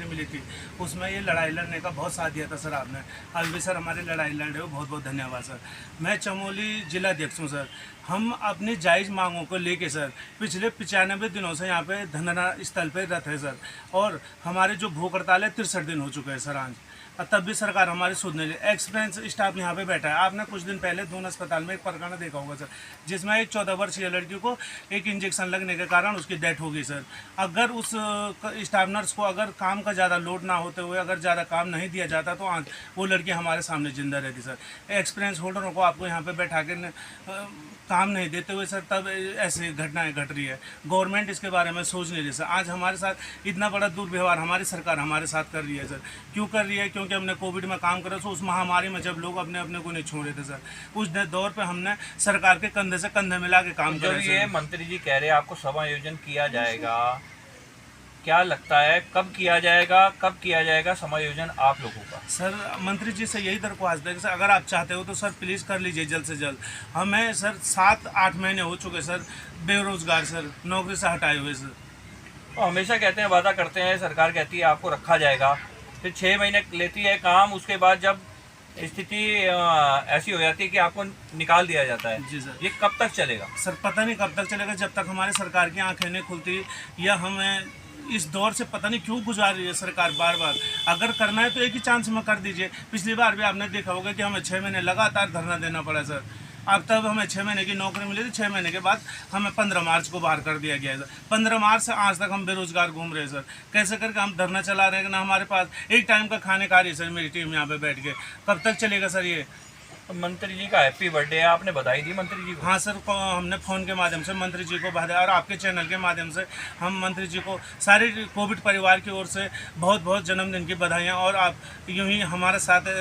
नौकरी मिली थी, उसमें ये लड़ाई लड़ने का बहुत साथ दिया था सर आपने। आज भी सर हमारी लड़ाई लड़ रहे हो, बहुत बहुत धन्यवाद सर। मैं चमोली जिलाध्यक्ष हूँ सर। हम अपनी जायज़ मांगों को लेके सर पिछले 95 दिनों से यहाँ पे धरना स्थल पे रथ है सर, और हमारे जो भूख हड़ताल है 63 दिन हो चुके हैं सर आज, और तब भी सरकार हमारी सुध नहीं रही। एक्सपीरियंस स्टाफ यहाँ पे बैठा है। आपने कुछ दिन पहले दून अस्पताल में एक प्रकरण देखा होगा सर, जिसमें एक 14 वर्षीय लड़की को एक इंजेक्शन लगने के कारण उसकी डेथ हो गई सर। अगर उस स्टाफ नर्स को अगर काम का ज़्यादा लोड ना होते हुए अगर ज़्यादा काम नहीं दिया जाता तो आज वो लड़की हमारे सामने जिंदा रहती सर। एक्सपीरियंस होल्डरों को आपको यहाँ पे बैठा के काम नहीं देते हुए सर, तब ऐसी घटनाएं घट रही है। गवर्नमेंट इसके बारे में सोच नहीं रही सर। आज हमारे साथ इतना बड़ा दुर्व्यवहार हमारी सरकार हमारे साथ कर रही है सर। क्यों कर रही है? क्योंकि हमने कोविड में काम करा, तो उस महामारी में जब लोग अपने अपने को नहीं छोड़ रहे थे सर, उस दौर पे हमने सरकार के कंधे से कंधे मिला के काम जो किया। ये मंत्री जी कह रहे हैं आपको समायोजन किया जाएगा, क्या लगता है कब किया जाएगा, कब किया जाएगा समायोजन आप लोगों का? सर मंत्री जी से यही दरख्वास्त है कि सर अगर आप चाहते हो तो सर प्लीज़ कर लीजिए जल्द से जल्द। हमें सर 7-8 महीने हो चुके सर बेरोजगार सर, नौकरी से हटाए हुए सर। तो हमेशा कहते हैं, वादा करते हैं, सरकार कहती है आपको रखा जाएगा, फिर 6 महीने लेती है काम, उसके बाद जब स्थिति ऐसी हो जाती है कि आपको निकाल दिया जाता है। जी सर। ये कब तक चलेगा? सर पता नहीं कब तक चलेगा, जब तक हमारी सरकार की आंखें नहीं खुलती, या हमें इस दौर से पता नहीं क्यों गुजार रही है सरकार बार बार। अगर करना है तो एक ही चांस में कर दीजिए। पिछली बार भी आपने देखा होगा कि हमें 6 महीने लगातार धरना देना पड़ा सर। अब तब हमें 6 महीने की नौकरी मिली थी, 6 महीने के बाद हमें 15 मार्च को बाहर कर दिया गया है सर। 15 मार्च से आज तक हम बेरोजगार घूम रहे हैं सर। कैसे करके हम धरना चला रहे हैं ना, हमारे पास एक टाइम का खाने खा रही है सर मेरी टीम यहाँ पे बैठ के। कब तक चलेगा सर ये? तो मंत्री जी का हैप्पी बर्थडे है, आपने बधाई दी मंत्री जी को? हाँ सर, हमने फ़ोन के माध्यम से मंत्री जी को बधाई, और आपके चैनल के माध्यम से हम मंत्री जी को सारे कोविड परिवार की ओर से बहुत बहुत जन्मदिन की बधाइयाँ। और आप यूँ ही हमारे साथ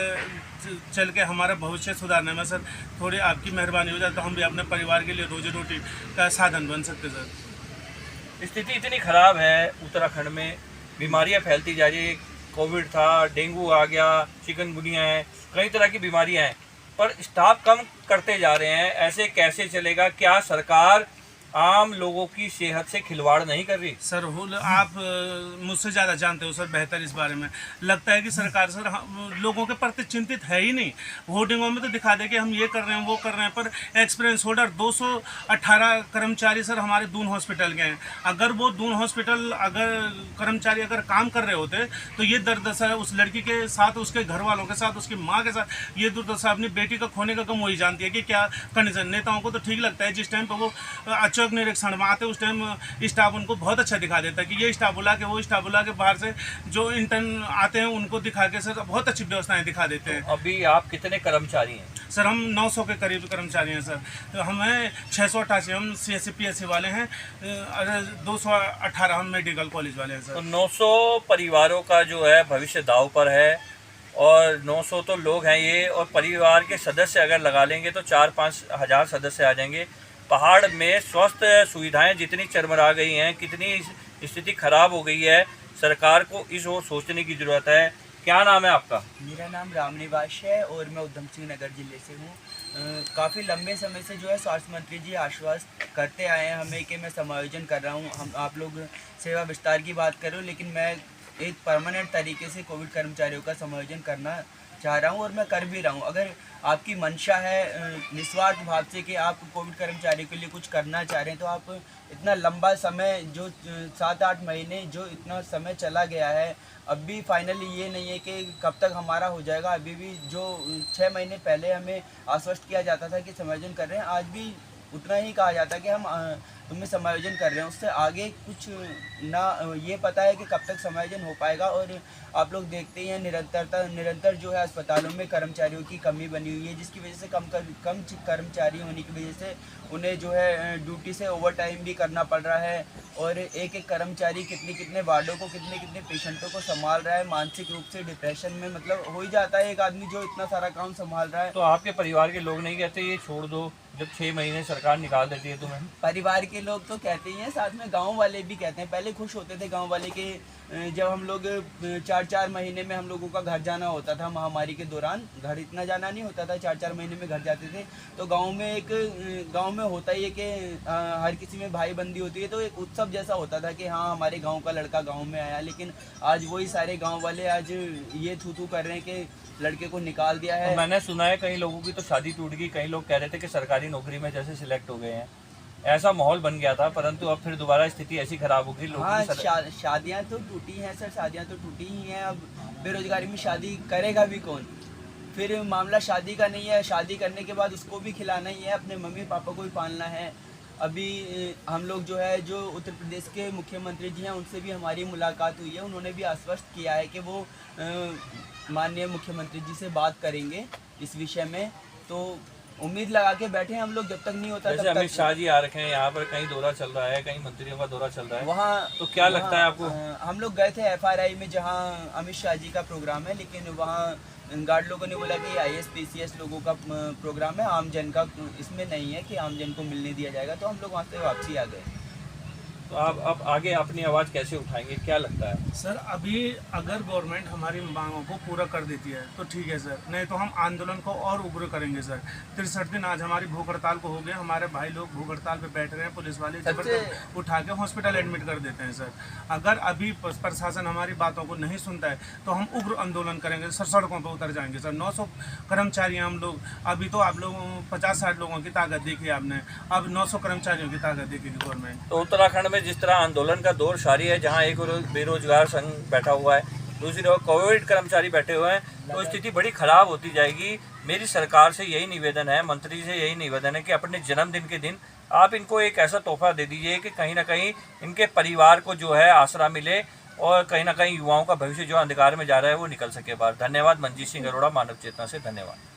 चल के हमारा भविष्य सुधारने में सर थोड़ी आपकी मेहरबानी हो जाए तो हम भी अपने परिवार के लिए रोजी रोटी का साधन बन सकते सर। स्थिति इतनी खराब है उत्तराखंड में, बीमारियां फैलती जा रही है। कोविड था, डेंगू आ गया, चिकनगुनिया है, कई तरह की बीमारियां हैं, पर स्टाफ कम करते जा रहे हैं। ऐसे कैसे चलेगा? क्या सरकार आम लोगों की सेहत से खिलवाड़ नहीं कर रही? सर आप मुझसे ज़्यादा जानते हो सर बेहतर इस बारे में। लगता है कि सरकार सर लोगों के प्रति चिंतित है ही नहीं। होर्डिंगों में तो दिखा दे कि हम ये कर रहे हैं वो कर रहे हैं, पर एक्सपीरियंस होल्डर 218 कर्मचारी सर हमारे दून हॉस्पिटल के हैं। अगर वो दून हॉस्पिटल अगर कर्मचारी अगर काम कर रहे होते तो ये दुर्दशा है उस लड़की के साथ, उसके घर वालों के साथ, उसकी माँ के साथ, ये दुर्दशा अपनी बेटी का खोने का गम वही जानती है कि क्या कंडीशन। नेताओं को तो ठीक लगता है जिस टाइम पर वो निरीक्षण में आते उस टाइम स्टाफ उनको बहुत अच्छा दिखा देता है कि ये स्टाफ बुला के वो स्टाफ बुला के बाहर से जो इंटर्न आते हैं उनको दिखा के सर बहुत अच्छी व्यवस्थाएं दिखा देते हैं। तो अभी आप कितने कर्मचारी हैं? सर हम 900 के करीब कर्मचारी हैं सर। तो हमें 688 हम CSC PSC वाले हैं, 218 हम मेडिकल कॉलेज वाले हैं सर। तो 900 परिवारों का जो है भविष्य दांव पर है, और 900 तो लोग हैं ये, और परिवार के सदस्य अगर लगा लेंगे तो 4-5 हज़ार सदस्य आ जाएंगे। पहाड़ में स्वास्थ्य सुविधाएं जितनी चरमरा गई हैं, कितनी स्थिति खराब हो गई है, सरकार को इस ओर सोचने की ज़रूरत है। क्या नाम है आपका? मेरा नाम रामनिवास है और मैं उधम सिंह नगर जिले से हूँ। काफ़ी लंबे समय से जो है स्वास्थ्य मंत्री जी आश्वस्त करते आए हैं हमें कि मैं समायोजन कर रहा हूँ। हम आप लोग सेवा विस्तार की बात कर रहे हो, लेकिन मैं एक परमानेंट तरीके से कोविड कर्मचारियों का समायोजन करना चाह रहा हूँ और मैं कर भी रहा हूँ। अगर आपकी मंशा है निस्वार्थ भाव से कि आप कोविड कर्मचारियों के लिए कुछ करना चाह रहे हैं, तो आप इतना लंबा समय जो 7-8 महीने जो इतना समय चला गया है, अब भी फाइनली ये नहीं है कि कब तक हमारा हो जाएगा। अभी भी जो 6 महीने पहले हमें आश्वस्त किया जाता था कि समायोजन कर रहे हैं, आज भी उतना ही कहा जाता है कि हम तुम्हें समायोजन कर रहे हैं। उससे आगे कुछ ना ये पता है कि कब तक समायोजन हो पाएगा। और आप लोग देखते ही हैं निरंतर जो है अस्पतालों में कर्मचारियों की कमी बनी हुई है, जिसकी वजह से कम कर्मचारी होने की वजह से उन्हें जो है ड्यूटी से ओवर टाइम भी करना पड़ रहा है। और एक कर्मचारी कितने वार्डों को कितने पेशेंटों को संभाल रहा है। मानसिक रूप से डिप्रेशन में मतलब हो ही जाता है एक आदमी जो इतना सारा काम संभाल रहा है। तो आपके परिवार के लोग नहीं कहते ये छोड़ दो, जब 6 महीने सरकार निकाल देती है तुम्हें? परिवार के लोग तो कहते ही हैं, साथ में गांव वाले भी कहते हैं। पहले खुश होते थे गांव वाले कि जब हम लोग 4-4 महीने में हम लोगों का घर जाना होता था, महामारी के दौरान घर इतना जाना नहीं होता था, 4-4 महीने में घर जाते थे। तो गांव में होता ही है कि हर किसी में भाई बंदी होती है, तो एक उत्सव जैसा होता था कि हाँ हमारे गांव का लड़का गांव में आया। लेकिन आज वही सारे गांव वाले आज ये थू कर रहे हैं कि लड़के को निकाल दिया है। तो मैंने सुना है कई लोगों की तो शादी टूट गई, कई लोग कह रहे थे कि सरकारी नौकरी में जैसे सिलेक्ट हो गए हैं, ऐसा माहौल बन गया था, परंतु अब फिर दोबारा स्थिति ऐसी खराब हो गई। हाँ, शादियाँ तो टूटी हैं सर, शादियाँ तो टूटी ही हैं। अब बेरोजगारी में शादी करेगा भी कौन? फिर मामला शादी का नहीं है, शादी करने के बाद उसको भी खिलाना ही है, अपने मम्मी पापा को भी पालना है। अभी हम लोग जो है, जो उत्तर प्रदेश के मुख्यमंत्री जी हैं, उनसे भी हमारी मुलाकात हुई है। उन्होंने भी आश्वस्त किया है कि वो माननीय मुख्यमंत्री जी से बात करेंगे इस विषय में। तो उम्मीद लगा के बैठे हैं हम लोग, जब तक नहीं होता जैसे तब अमित तक। शाह जी आ रखे हैं यहाँ पर, कहीं दौरा चल रहा है, कहीं मंत्रियों का दौरा चल रहा है, वहाँ तो क्या लगता है आपको? हम लोग गए थे FRI में, जहाँ अमित शाह जी का प्रोग्राम है, लेकिन वहाँ गार्ड लोगों ने बोला कि IAS PCS लोगों का प्रोग्राम है, आम जन का इसमें नहीं है कि आम जन को मिलने दिया जाएगा। तो हम लोग वहाँ से वापसी आ गए। तो आप अब आगे अपनी आवाज़ कैसे उठाएंगे, क्या लगता है? सर अभी अगर गवर्नमेंट हमारी मांगों को पूरा कर देती है तो ठीक है सर, नहीं तो हम आंदोलन को और उग्र करेंगे सर। 63 दिन आज हमारी भूख हड़ताल को हो गए, हमारे भाई लोग भूख हड़ताल पे बैठ रहे हैं, पुलिस वाले जबरदस्त उठा के हॉस्पिटल एडमिट कर देते हैं सर। अगर अभी प्रशासन हमारी बातों को नहीं सुनता है तो हम उग्र आंदोलन करेंगे सर, सड़कों पर उतर जाएंगे सर। 900 कर्मचारी हम लोग, अभी तो आप लोग 50-60 लोगों की ताकत देखी आपने, अब 900 कर्मचारियों की ताकत देखेगी गवर्नमेंट। तो उत्तराखंड में जिस तरह आंदोलन का दौर जारी है, जहां एक बेरोजगार संघ बैठा हुआ है, दूसरी ओर कोविड कर्मचारी बैठे हुए हैं, तो स्थिति बड़ी खराब होती जाएगी। मेरी सरकार से यही निवेदन है, मंत्री से यही निवेदन है कि अपने जन्मदिन के दिन आप इनको एक ऐसा तोहफा दे दीजिए कि कहीं ना कहीं इनके परिवार को जो है आसरा मिले और कहीं ना कहीं युवाओं का भविष्य जो अंधकार में जा रहा है वो निकल सके बाहर। धन्यवाद। मनजीत सिंह अरोड़ा, मानव चेतना से, धन्यवाद।